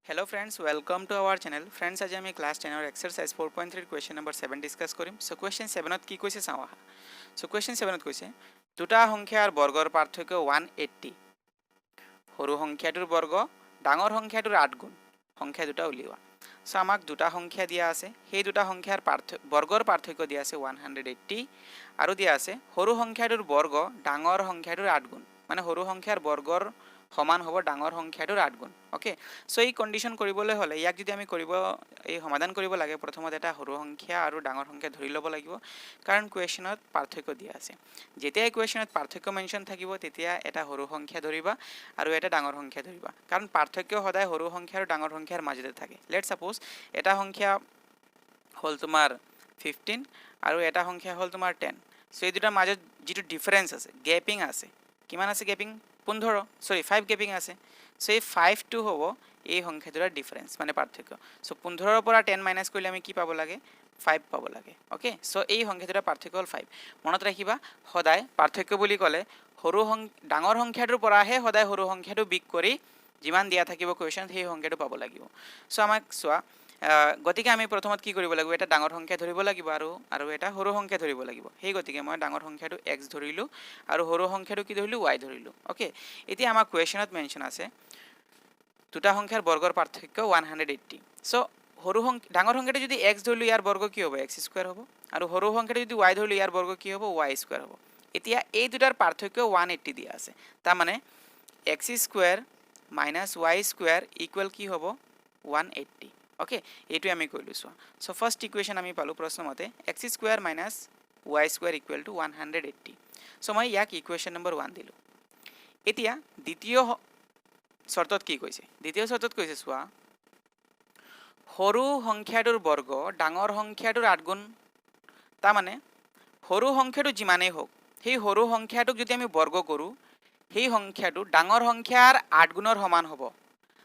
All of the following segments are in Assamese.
Hello friends, welcome to our channel. Friends, আজি আমি class 10 or exercise 4.3 question number 7 discuss কৰিম. So question 7 ত কি কৈছে চাও আহা. So question 7 ত কৈছে দুটা সংখ্যাৰ বৰ্গৰ পাৰ্থক্য 180. সৰু সংখ্যাটোৰ বৰ্গ ডাঙৰ সংখ্যাটোৰ 8 গুণ. সংখ্যা দুটা উলিওৱা. So আমাক দুটা সংখ্যা দিয়া আছে. সেই দুটা সংখ্যাৰ বৰ্গৰ পাৰ্থক্য দিয়া আছে 180 আৰু দিয়া আছে সৰু সংখ্যাটোৰ বৰ্গ ডাঙৰ সংখ্যাটোৰ 8 গুণ. মানে সৰু সংখ্যাৰ বৰ্গৰ সমান হ'ব ডাঙৰ সংখ্যাটোৰ 8 গুণ. ওকে, সো এই কন্ডিশন কৰিবলৈ হলে ইয়াক যদি আমি এই সমাধান কৰিব লাগে প্ৰথমতে এটা সৰু সংখ্যা আৰু ডাঙৰ সংখ্যা ধৰি ল'ব লাগিব কাৰণ কোৱেশ্যনত পাৰ্থক্য দিয়া আছে. যেতিয়া কোৱেশ্যনত পাৰ্থক্য মেনশন থাকিব তেতিয়া এটা সৰু সংখ্যা ধৰিবা আৰু এটা ডাঙৰ সংখ্যা ধৰিবা কাৰণ পাৰ্থক্য সদায় সৰু সংখ্যা আৰু ডাঙৰ সংখ্যাৰ মাজতে থাকে. লেটস সাপোজ এটা সংখ্যা হল তোমাৰ 15 আৰু এটা সংখ্যা হল তোমাৰ 10. সো এই দুটাৰ মাজত যেটো ডিফাৰেন্স আছে গ্যাপিং আছে কিমান আছে গ্যাপিং 5 গ্যাপিং আছে. সো এই 5 টো হ'ব এই সংখ্যা দুটাৰ ডিফাৰেন্স মানে পাৰ্থক্য. সো 15 ৰ পৰা 10 মাইনাস কৰিলে আমি কি পাব লাগে 5 পাব লাগে. ওকে, সো এই সংখ্যা দুটাৰ পাৰ্থক্য হ'ল 5. মনত ৰাখিবা সদায় পাৰ্থক্য বুলি ক'লে ডাঙৰ সংখ্যাটোৰ পৰাহে সদায় সৰু সংখ্যাটো বিগ কৰি যিমান দিয়া থাকিব কোৱেশ্যন সেই সংখ্যাটো পাব লাগিব. সো আমাক চোৱা গতিকে আমি প্ৰথমত কি কৰিব লাগিব এটা ডাঙৰ সংখ্যা ধৰিব লাগিব আৰু এটা সৰু সংখ্যা ধৰিব লাগিব. সেই গতিকে মই ডাঙৰ সংখ্যাটো x ধৰিলো আৰু সৰু সংখ্যাটো কি ধৰিলো y ধৰিলো. ওকে, এতিয়া আমাৰ কোৱেশ্যনত মেনশন আছে দুটা সংখ্যাৰ বৰ্গৰ পাৰ্থক্য 180. সো ডাঙৰ সংখ্যাটো যদি x ধৰিলো ইয়াৰ বৰ্গ কি হ'ব x স্কয়াৰ হ'ব আৰু সৰু সংখ্যাটো যদি y ধৰিলো ইয়াৰ বৰ্গ কি হ'ব y স্কয়াৰ হ'ব. এতিয়া এই দুটাৰ পাৰ্থক্য 180 দিয়া আছে তাৰ মানে x square minus y square equal কি হ'ব 180. ওকে, এইটো আমি কৰিলো চোৱা. সো ফাৰ্স্ট ইকুৱেশ্যন আমি পালো প্ৰশ্ন মতে x square minus y square equal to 180. So মই ইয়াক ইকুৱেশ্যন নম্বৰ 1 দিলো. এতিয়া দ্বিতীয় শৰ্তত কি কৈছে দ্বিতীয় শৰ্তত কৈছে চোৱা সৰু সংখ্যাটোৰ বৰ্গ ডাঙৰ সংখ্যাটোৰ 8 গুণ. তাৰ মানে সৰু সংখ্যাটো যিমানেই হোক সেই সৰু সংখ্যাটোক যদি আমি বৰ্গ কৰো সেই সংখ্যাটো ডাঙৰ সংখ্যাৰ 8 গুণৰ সমান হ'ব.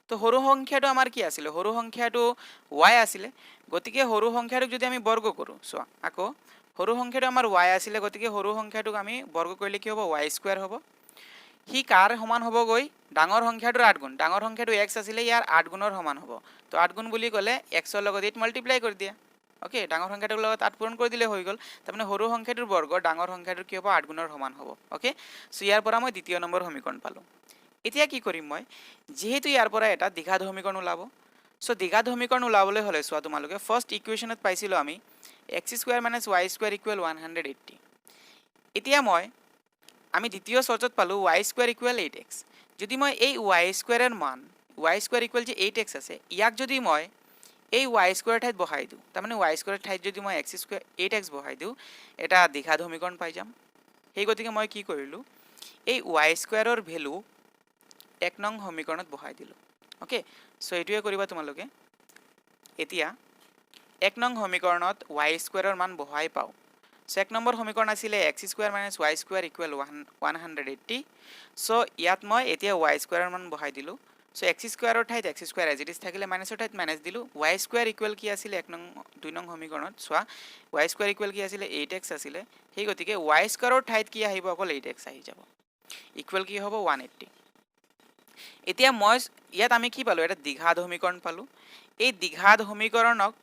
তো সৰু সংখ্যাটো আমাৰ কি আছিল সৰু সংখ্যাটো y আছিল গতিকে সৰু সংখ্যাটোক যদি আমি বৰ্গ কৰো চোৱা আকৌ সৰু সংখ্যাটো আমাৰ y আছিল গতিকে সৰু সংখ্যাটোক আমি বৰ্গ কৰিলে কি হ'ব y স্কয়াৰ হ'ব. হি কাৰ সমান হ'ব গৈ ডাঙৰ সংখ্যাটোৰ 8 গুণ. ডাঙৰ সংখ্যাটো x আছিল ইয়াৰ 8 গুণৰ সমান হ'ব. তো 8 গুণ বুলি ক'লে x ৰ লগত 8 মাল্টিপ্লাই কৰি দিয়া. ওকে, ডাঙৰ সংখ্যাটোৰ লগত 8 পূৰণ কৰি দিলে হৈ গ'ল. তাৰমানে সৰু সংখ্যাটোৰ বৰ্গ ডাঙৰ সংখ্যাটোৰ কি হ'ব 8 গুণৰ সমান হ'ব. ওকে, সো ইয়াৰ পৰা মই দ্বিতীয় নম্বৰ সমীকৰণ পালো. এতিয়া কি কৰিম মই যেহেতু ইয়াৰ পৰা এটা দ্বিঘাত সমীকৰণ ওলাব. সো দ্বিঘাত সমীকৰণ ওলাবলৈ হলে চোৱা তোমালোকে ফাৰ্স্ট ইকুৱেশ্যনত পাইছিলো আমি x square minus y square equal 180. এতিয়া আমি দ্বিতীয় শর্তত পালো y স্কয়ার ইকুয়াল 8x. যদি মই এই y স্কয়ারের মান y স্কয়ার ইকুয়াল যে 8x আছে ইয়াক যদি মই এই y স্কয়ার ঠাইত বহাই দিও তার মানে y স্কয়ার ঠাইত যদি মই x স্কয়ার 8x বহাই দিও এটা দ্বিঘাত সমীকৰণ পাই যাম. সেই গতিকে মই কি কৰিলো এই y স্কয়াৰৰ ভ্যালু 1 নং সমীকৰণত বহাই দিলো. ওকে, সো এইটোৱে কৰিবা তোমালোকে. এতিয়া 1 নং সমীকৰণত y স্কয়াৰৰ মান বহাই পাও. সো 1 নম্বৰ সমীকৰণ আছিল x square minus y square equal 180. So ইয়াত মই এতিয়া y স্কয়াৰৰ মান বহাই দিলো. সো x স্কয়াৰৰ ঠাইত x square as it is থাকিলে মাইনাসৰ ঠাইত মাইনাস দিলো. y স্কয়াৰ ইকুৱেল কি আছিল 2 নং সমীকৰণত চোৱা y স্কয়াৰ ইকুৱেল কি আছিল 8x আছিল. সেই গতিকে y স্কয়াৰৰ ঠাইত কি আহিব অকল 8x আহি যাব ইকুৱেল কি হ'ব 180. এতিয়া মই ইয়াত আমি কি পালো এটা দ্বিঘাত সমীকৰণ পালো. এই দ্বিঘাত সমীকৰণক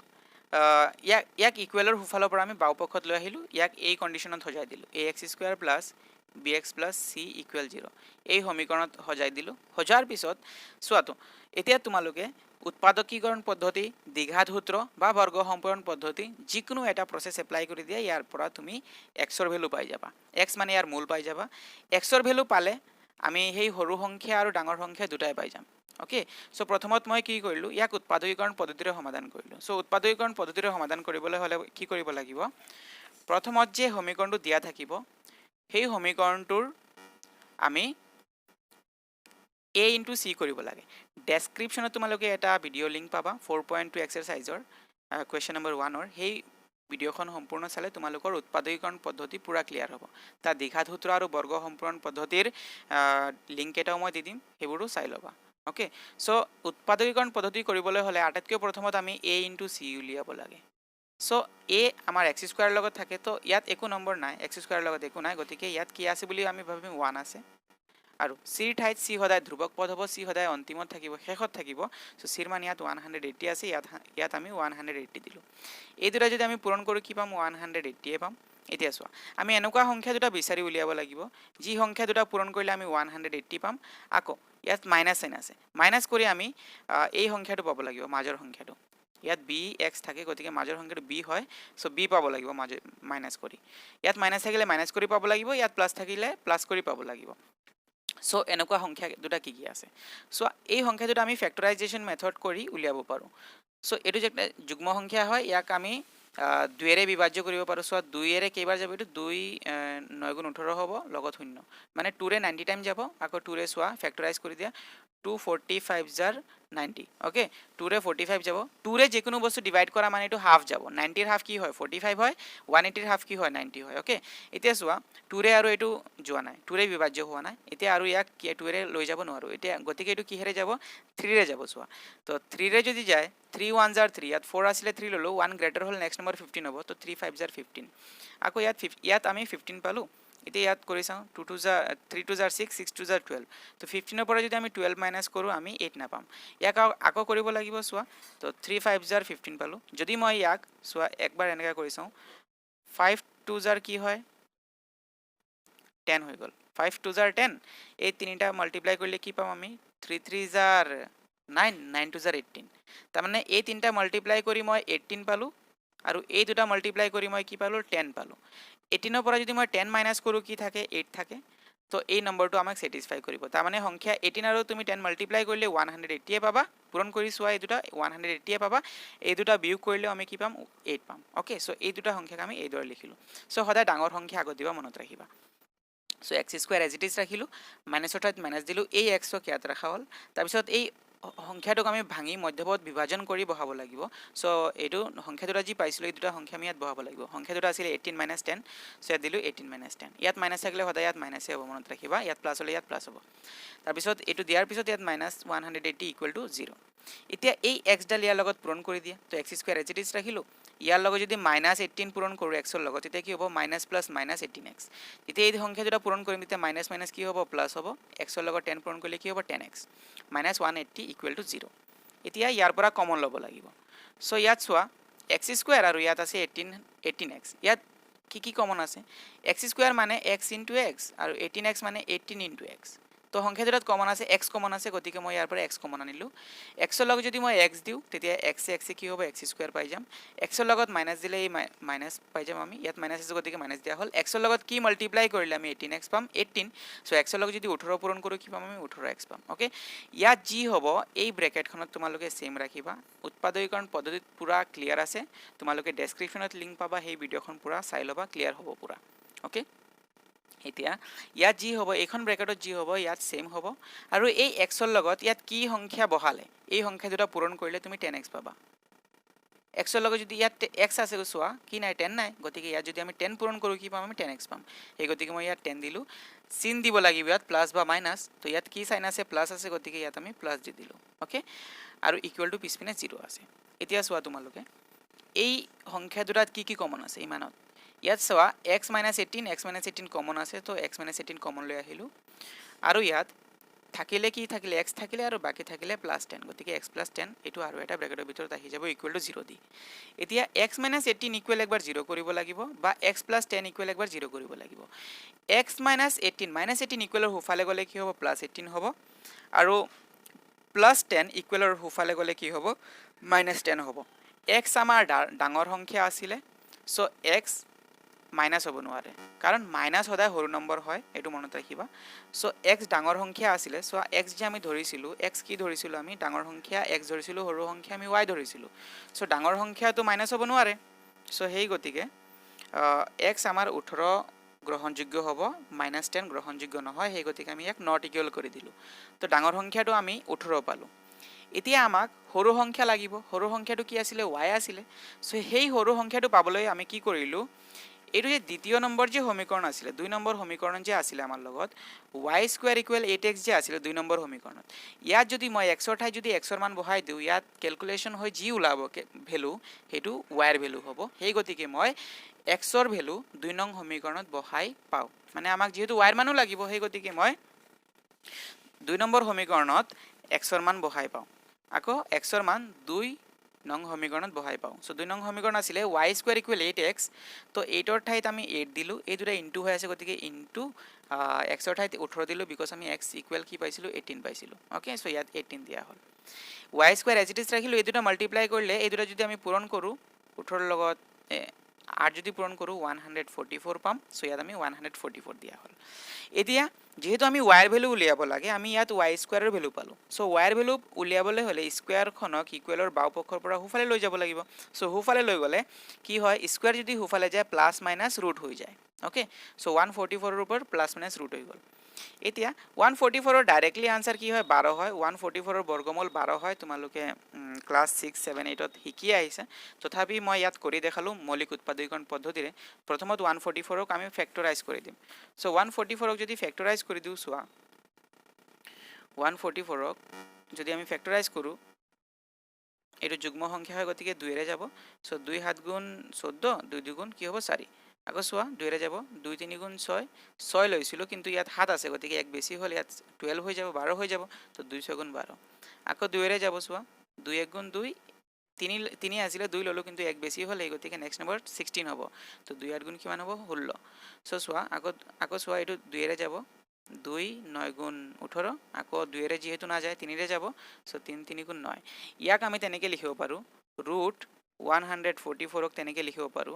ইয়াক ইকুৱেলৰ হুফালৰ পৰা আমি বাওপক্ষত লৈ আহিলো. ইয়াক এই কন্ডিশনত সজাই দিলো ax square plus bx plus c equal 0 এই সমীকৰণত সজাই দিলো. সজাৰ পিছত চোৱাটো এতিয়া তোমালোকে উৎপাদকীকৰণ পদ্ধতি দ্বিঘাত সূত্ৰ বা বৰ্গ সম্পূৰণ পদ্ধতি যিকোনো এটা প্ৰসেস এপ্লাই কৰি দিয়া ইয়াৰ পৰা তুমি x ৰ ভ্যালু পাই যাবা. x মানে ইয়াৰ মূল পাই যাবা. x ৰ ভ্যালু পালে আমি সেই সৰু সংখ্যা আৰু ডাঙৰ সংখ্যা দুটাই পাই যাম. ওকে, সো প্ৰথমত মই কি কৰিলো ইয়াক উৎপাদকীকৰণ পদ্ধতিৰে সমাধান কৰিলো. সো উৎপাদকীকৰণ পদ্ধতিৰে সমাধান কৰিবলৈ হলে কি কৰিব লাগিব প্ৰথমত যে সমীকৰণটো দিয়া থাকিব সেই সমীকৰণটোৰ আমি a * c কৰিব লাগে. ডেসক্ৰিপচনত তোমালোকে এটা ভিডিও লিংক পাবা 4.2 এক্সাৰসাইজৰ কোৱেশ্চন নম্বৰ 1 ৰ. সেই ভিডিওখন সম্পূৰ্ণ চালে তোমালোকৰ উৎপাদকীকৰণ পদ্ধতি পুৰা ক্লিয়াৰ হ'ব. তা দ্বিঘাত সূত্ৰ আৰু বৰ্গ সম্পূৰণ পদ্ধতিৰ লিংক এটাও মই দি দিম, সেইবোৰো চাই ল'বা. ওকে, সো উৎপাদকীকৰণ পদ্ধতি কৰিবলৈ হলে আটাইতকৈ প্ৰথমত আমি a * c উলিয়াব লাগে. সো a আমাৰ x স্কয়াৰ লগত থাকে তো ইয়াত একো নম্বৰ নাই x স্কয়াৰ লগত একো নাই গতিকে ইয়াত কি আছে বুলি আমি ভাবিম 1 আছে আৰু চিৰ ঠাইত চি সদায় ধ্ৰুৱক পদ হ'ব, চি সদায় অন্তিমত থাকিব, শেষত থাকিব। চ' চিৰ মান ইয়াত 180 আছে, ইয়াত আমি 180 দিলোঁ। এই দুটা যদি আমি পূৰণ কৰোঁ কি পাম? 180 পাম। এতিয়া চোৱা, আমি এনেকুৱা সংখ্যা দুটা বিচাৰি উলিয়াব লাগিব যি সংখ্যা দুটা পূৰণ কৰিলে আমি 180 পাম। আকৌ ইয়াত মাইনাছ চাইন আছে, মাইনাছ কৰি আমি এই সংখ্যাটো পাব লাগিব, মাজৰ সংখ্যাটো। ইয়াত বি এক্স থাকে, গতিকে মাজৰ সংখ্যাটো বি হয়। চ' বি পাব লাগিব মাইনাছ কৰি। ইয়াত মাইনাছ থাকিলে মাইনাছ কৰি পাব লাগিব, ইয়াত প্লাছ থাকিলে প্লাছ কৰি পাব লাগিব। চ' এনেকুৱা সংখ্যা দুটা কি কি আছে? চ' এই সংখ্যা দুটা আমি ফেক্টৰাইজেশ্যন মেথড কৰি উলিয়াব পাৰোঁ। চ' এইটো যে যুগ্ম সংখ্যা হয়, ইয়াক আমি 2ৰে বিভাজ্য কৰিব পাৰোঁ। চ' 2ৰে কেইবাৰ যাব? এইটো 2 9 গুণ 18 হ'ব, লগত 0, মানে 2ৰে 90 টাইম যাব। আকৌ 2ৰে চোৱা, ফেক্টৰাইজ কৰি দিয়া, 245 জাৰ 90, অ'কে। 2ৰে 45 যাব, 2ৰে যিকোনো বস্তু ডিভাইড কৰা মানে এইটো হাফ যাব। 90ৰ হাফ কি হয়? 45 হয়। 180ৰ হাফ কি হয়? 90 হয়, অ'কে। এতিয়া চোৱা, 2ৰে আৰু এইটো যোৱা নাই, 2ৰে বিভাজ্য হোৱা নাই। এতিয়া আৰু ইয়াক 2ৰে লৈ যাব নোৱাৰোঁ, এতিয়া গতিকে এইটো কিহেৰে যাব? 3ৰে যাব। চোৱা, তো 3ৰে যদি যায়, 3 1 জাৰ 3, ইয়াত 4 আছিলে 3 ল'লোঁ, 1 গ্ৰেটাৰ হ'ল, নেক্সট নম্বৰ 15 হ'ব, তো 3 5 জাৰ 15। আকৌ ইয়াত আমি 15 পালোঁ। এতিয়া ইয়াত কৰি চাওঁ, 3 2 জাৰ 6, 6 2 জাৰ 12, তো 15ৰ পৰা যদি আমি 12 মাইনাছ কৰোঁ আমি 8 নাপাম। ইয়াক আকৌ কৰিব লাগিব। চোৱা, তো 3 5 জাৰ 15 পালোঁ। যদি মই ইয়াক চোৱা একবাৰ এনেকৈ কৰি চাওঁ, 5 2 জাৰ কি হয়? 10 হৈ গ'ল। 5 2 জাৰ 10, এই তিনিটা মাল্টিপ্লাই কৰিলে কি পাম আমি? 3 3 জাৰ 9, 9 2 জাৰ 18। তাৰমানে এই তিনিটা মাল্টিপ্লাই কৰি মই 18 পালোঁ, আৰু এই দুটা মাল্টিপ্লাই কৰি মই কি পালোঁ? 10 পালোঁ। 18ৰ পৰা যদি মই 10 মাইনাছ কৰোঁ কি থাকে? 8 থাকে। তো এই নম্বৰটো আমাক ছেটিছফাই কৰিব। তাৰমানে সংখ্যা 18 আৰু তুমি 10 মাল্টিপ্লাই কৰিলে 180 পাবা। পূৰণ কৰি চোৱা, এই দুটা 180 পাবা। এই দুটা বিয়োগ কৰিলেও আমি কি পাম? 8 পাম, অ'কে। চ' এই দুটা সংখ্যাক আমি এইদৰে লিখিলোঁ। চ' সদায় ডাঙৰ সংখ্যা আগত দিবা, মনত ৰাখিবা। চ' x square as it is ৰাখিলোঁ, মাইনাছৰ ঠাইত মাইনাছ দিলোঁ, এই এক্সক ইয়াত ৰখা হ'ল। তাৰপিছত এই সংখ্যাটোক আমি ভাঙি মধ্যপদ বিভাজন কৰি বহাব লাগিব। চ' এইটো সংখ্যা দুটা যি পাইছিলোঁ, এই দুটা সংখ্যা আমি ইয়াত বহাব লাগিব। সংখ্যা দুটা আছিলে 18 মাইনাছ 10, চ' ইয়াত দিলোঁ 18 মাইনাছ 10। ইয়াত মাইনাছ থাকিলে সদায় ইয়াত মাইনাছে হ'ব, মনত ৰাখিবা। ইয়াত প্লাছ হ'লে ইয়াত প্লাছ হ'ব। তাৰপিছত এইটো দিয়াৰ পিছত ইয়াত মাইনাছ 180 ইকুৱেল টু 0। এতিয়া এই এক্সডাল ইয়াৰ লগত পূৰণ কৰি দিয়া, তো x square as it is ৰাখিলোঁ। ইয়াৰ লগত যদি মাইনাছ 18 পূৰণ কৰোঁ এক্সৰ লগত, তেতিয়া কি হ'ব? Minus plus minus 18x। এতিয়া এই সংখ্যা দুটা পূৰণ কৰিম, তেতিয়া মাইনাছ মাইনাছ কি হ'ব? প্লাছ হ'ব। এক্সৰ লগত 10 পূৰণ কৰিলে কি হ'ব? 10x। Minus 180 equal to 0। এতিয়া ইয়াৰ পৰা কমন ল'ব লাগিব। চ' ইয়াত চোৱা, এক্স স্কুৱেৰ আৰু ইয়াত আছে 18x। ইয়াত কি কমন আছে? এক্স স্কুৱেৰ মানে এক্স ইনটু এক্স, আৰু 18x মানে 18 ইনটু এক্স। তো সংখ্যা দুটাত কমন আছে, এক্স কমন আছে, গতিকে মই ইয়াৰ পৰা এক্স কমন আনিলোঁ। এক্সৰ লগত যদি মই এক্স দিওঁ, তেতিয়া এক্সে কি হ'ব? এক্স স্কুৱেৰ পাই যাম। এক্সৰ লগত মাইনাছ দিলে এই মাইনাছ পাই যাম আমি। ইয়াত মাইনাছ আছে, গতিকে মাইনাছ দিয়া হ'ল। এক্সৰ লগত কি মাল্টিপ্লাই কৰিলে আমি 18x পাম? 18। চ' এক্সৰ লগত যদি 18 পূৰণ কৰোঁ কি পাম আমি? 18x পাম, অ'কে। ইয়াত যি হ'ব এই ব্ৰেকেটখনত তোমালোকে ছেম ৰাখিবা। উৎপাদকীকৰণ পদ্ধতিত পূৰা ক্লিয়াৰ আছে, তোমালোকে ডেছক্ৰিপশ্যনত লিংক পাবা, সেই ভিডিঅ'খন পূৰা চাই ল'বা, ক্লিয়াৰ হ'ব পূৰা, অ'কে। এতিয়া ইয়াত যি হ'ব, এইখন ব্ৰেকেটত যি হ'ব ইয়াত ছেম হ'ব। আৰু এই এক্সৰ লগত ইয়াত কি সংখ্যা বহালে এই সংখ্যা দুটা পূৰণ কৰিলে তুমি 10x পাবা। এক্সৰ লগত যদি ইয়াত এক্স আছে, চোৱা কি নাই? 10 নাই, গতিকে ইয়াত যদি আমি 10 পূৰণ কৰোঁ কি পাম? আমি 10x পাম। সেই গতিকে মই ইয়াত 10 দিলোঁ। চিন দিব লাগিব ইয়াত, প্লাছ বা মাইনাছ। তো ইয়াত কি চাইন আছে? প্লাছ আছে, গতিকে ইয়াত আমি প্লাছ দি দিলোঁ, অ'কে। আৰু ইকুৱেল টু পিছপিনে 0 আছে। এতিয়া চোৱা তোমালোকে, এই সংখ্যা দুটাত কি কমন আছে ইমানত? ইয়াত চোৱা, এক্স মাইনাছ 18 কমন আছে, তো এক্স মাইনাছ 18 কমন লৈ আহিলোঁ। আৰু ইয়াত থাকিলে কি থাকিলে? এক্স থাকিলে, আৰু বাকী থাকিলে প্লাছ 10, গতিকে এক্স প্লাছ 10 এইটো আৰু এটা ব্ৰেকেটৰ ভিতৰত আহি যাব, ইকুৱেল টু 0 দি। এতিয়া এক্স মাইনাছ 18 ইকুৱেল একবাৰ 0 কৰিব লাগিব, বা এক্স প্লাছ 10 ইকুৱেল একবাৰ 0 কৰিব লাগিব। এক্স মাইনাছ 18 ইকুৱেলৰ সোঁফালে গ'লে কি হ'ব? প্লাছ 18 হ'ব। আৰু প্লাছ 10 ইকুৱেলৰ সোঁফালে গ'লে কি হ'ব? মাইনাছ 10 হ'ব। এক্স আমাৰ ডাঙৰ সংখ্যা আছিলে, চ' এক্স মাইনাছ হ'ব নোৱাৰে, কাৰণ মাইনাছ সদায় সৰু নম্বৰ হয়, এইটো মনত ৰাখিবা। চ' এক্স ডাঙৰ সংখ্যা আছিলে, চ' এক্স যে আমি ধৰিছিলোঁ, এক্স কি ধৰিছিলোঁ আমি? ডাঙৰ সংখ্যা এক্স ধৰিছিলোঁ, সৰু সংখ্যা আমি ৱাই ধৰিছিলোঁ। চ' ডাঙৰ সংখ্যাটো মাইনাছ হ'ব নোৱাৰে। চ' সেই গতিকে এক্স আমাৰ 18 গ্ৰহণযোগ্য হ'ব, মাইনাছ 10 গ্ৰহণযোগ্য নহয়, সেই গতিকে আমি ইয়াক নট ইকুৱেল কৰি দিলোঁ। তো ডাঙৰ সংখ্যাটো আমি 18 পালোঁ। এতিয়া আমাক সৰু সংখ্যা লাগিব। সৰু সংখ্যাটো কি আছিলে? ৱাই আছিলে। চ' সেই সৰু সংখ্যাটো পাবলৈ আমি কি কৰিলোঁ? এইটো যে দ্বিতীয় নম্বৰ যে সমীকৰণ আছিলে, 2 নম্বৰ সমীকৰণ যে আছিলে আমাৰ লগত, ৱাই স্কুৱেৰ ইকুৱেল 8x যে আছিলে 2 নম্বৰ সমীকৰণত, ইয়াত যদি মই এক্সৰ ঠাইত যদি এক্সৰ মান বহাই দিওঁ, ইয়াত কেলকুলেশ্যন হৈ যি ওলাব ভেলু, সেইটো ৱাইৰ ভেলু হ'ব। সেই গতিকে মই এক্সৰ ভেলু 2 নং সমীকৰণত বহাই পাওঁ। মানে আমাক যিহেতু ৱাইৰ মানো লাগিব, সেই গতিকে মই 2 নম্বৰ সমীকৰণত xৰ মান বহাই পাওঁ আকৌ xৰ মান 2 নং সমীকৰণত বহাই পাওঁ সো 2 নং সমীকৰণ আছিলে y² = 8x তো 8ৰ ঠাইত আমি 8 দিলো এই দুটা ইনটু হৈ আছে গতিকে ইনটু xৰ ঠাইত 18 দিলো বিকজ আমি x ইকুৱেল কি পাইছিলো 18 পাইছিলো ওকে সো ইয়াত 18 দিয়া হ'ল y² এজ ইট ইজ ৰাখিলো এই দুটা মাল্টিপ্লাই কৰিলে এই দুটা যদি আমি পূৰণ কৰো 18 লগত 8 যদি পূৰণ কৰো 144 পাম সো ইয়াত আমি 144 দিয়া হ'ল এতিয়া যেহেতু আমি y এর ভ্যালু উলিয়াব লাগে আমি ইয়াত y² এর ভ্যালু পালো সো y এর ভ্যালু উলিয়াবলে হলে স্কয়ার খনক ইকুৱেলৰ বাও পক্ষৰ পৰা হুফালে লৈ যাব লাগিব সো হুফালে লৈ গলে কি হয় স্কয়ার যদি হুফালে যায় প্লাস মাইনাস ৰুট হৈ যায় ওকে সো 144 এৰ উপৰ প্লাস মাইনাস ৰুট হৈ গল এতিয়া 144 এর ডাইরেক্টলি आंसर কি হয় 12 হয় 144 এর বর্গমূল 12 হয় তোমালোকে ক্লাস 6 7 8 ত শিকি আহিছে তথাপি মই ইয়াত কৰি দেখালো মৌলিক উৎপাদকীকৰণ পদ্ধতিৰে প্ৰথমত 144 ক আমি ফ্যাক্টৰাইজ কৰি দিম সো 144 ক যদি ফ্যাক্টৰাইজ কৰি দিউ সোৱা 144 ক যদি আমি ফ্যাক্টৰাইজ কৰো এটো যুগ্ম সংখ্যা হয় গতিকে 2 এৰে যাব সো 2 7 গুণ 14 2 2 গুণ কি হ'ব 4 আকৌ সোৱা 2 এৰে যাব 2 3 গুণ 6 6 লৈছিলো কিন্তু ইয়াত 7 আছে গতিকে এক বেছি হল ইয়াত 12 হৈ যাব 12 হৈ যাব তো 2 6 গুণ 12 আকৌ 2 এৰে যাব সোৱা 2 1 গুণ 2 3 আসলে 2 ললো কিন্তু এক বেছি হল এই গতিকে নেক্সট নাম্বার 16 হ'ব তো 2 8 গুণ কিমান হ'ব 16 সো সোৱা আকৌ সোৱা এটো 2 এৰে যাব 2 9 গুণ 18 আকৌ 2 এৰে যেহেতু না যায় 3 এৰে যাব সো 3 3 গুণ 9 ইয়াক আমি তেনেকে লিখিব পাৰো ৰুট 144 ক তেনেকে লিখিব পাৰো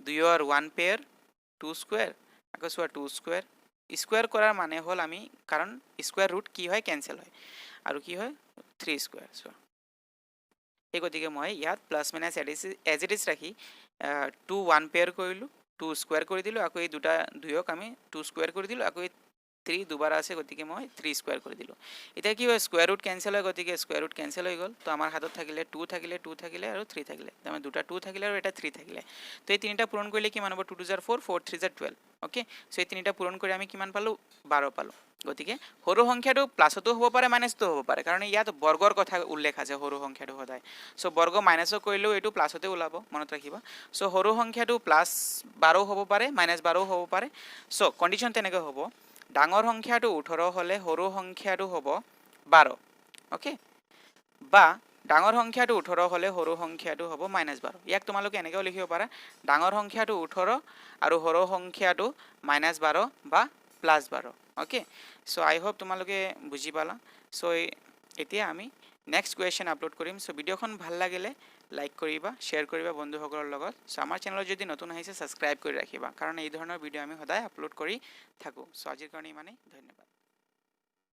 2 আৰ 1 পেয়াৰ 2 স্কয়াৰ আকৌ সোৱা 2 স্কয়াৰ স্কয়াৰ কৰাৰ মানে হল আমি কাৰণ স্কয়াৰ ৰুট কি হয় ক্যান্সেল হয় আৰু কি হয় 3 স্কয়াৰ সোৱা এই গতিকে মই ইয়াত plus minus as it is ৰাখি 2 1 পেয়াৰ কৰিলো 2 স্কয়াৰ কৰি দিলো আকৌ এই দুটা দুইক আমি 2 স্কয়াৰ কৰি দিলো আকৌ 3 দুবাৰ আছে গতিকে মই 3 স্কয়াৰ কৰি দিলো এতিয়া কি হয় স্কয়াৰ ৰুট ক্যান্সেল হয় গতিকে স্কয়াৰ ৰুট ক্যান্সেল হৈ গল তো আমাৰ হাতত থাকিলে 2 থাকিলে আৰু 3 থাকিলে মানে দুটা 2 থাকিলে আৰু এটা 3 থাকিলে তো এই তিনিটা পূৰণ কৰিলে কিমান হ'ব 2 2 4 4 3 12 ওকে সো এই তিনিটা পূৰণ কৰি আমি কিমান পালো 12 পালো গতিকে সৰু সংখ্যাটো প্লাসতো হ'ব পাৰে মাইনাসতো হ'ব পাৰে কাৰণ ইয়াত বৰ্গৰ কথা উল্লেখ আছে সৰু সংখ্যাটো সদায় সো বৰ্গ মাইনাসও কৰিলেও এটো প্লাসতে ওলাব মনত ৰাখিবা সো সৰু সংখ্যাটো প্লাস 12 হ'ব পাৰে মাইনাস 12 হ'ব পাৰে সো কন্ডিশন তেনেকৈ হ'ব ডাঙৰ সংখ্যাটো 18 হলে সৰু সংখ্যাটো হ'ব 12 ওকে বা ডাঙৰ সংখ্যাটো 18 হলে সৰু সংখ্যাটো হ'ব -12 ইয়াক তোমালোকে এনেকৈ লিখিব পাৰা ডাঙৰ সংখ্যাটো 18 আৰু সৰু সংখ্যাটো -12 বা +12 ওকে সো আই হোপ তোমালোকে বুজি পালা সো এতিয়া আমি নেক্সট কোৱেশ্চন আপলোড কৰিম সো ভিডিওখন ভাল লাগিলে লাইক কৰিবা শেয়াৰ কৰিবা বন্ধুসকলৰ লগত সো আমাৰ চেনেলত যদি নতুন আহিছে সাবস্ক্ৰাইব কৰি ৰাখিবা কাৰণ এই ধৰণৰ ভিডিও আমি সদায় আপলোড কৰি থাকো সো আজিৰ কাৰণে ইমানেই ধন্যবাদ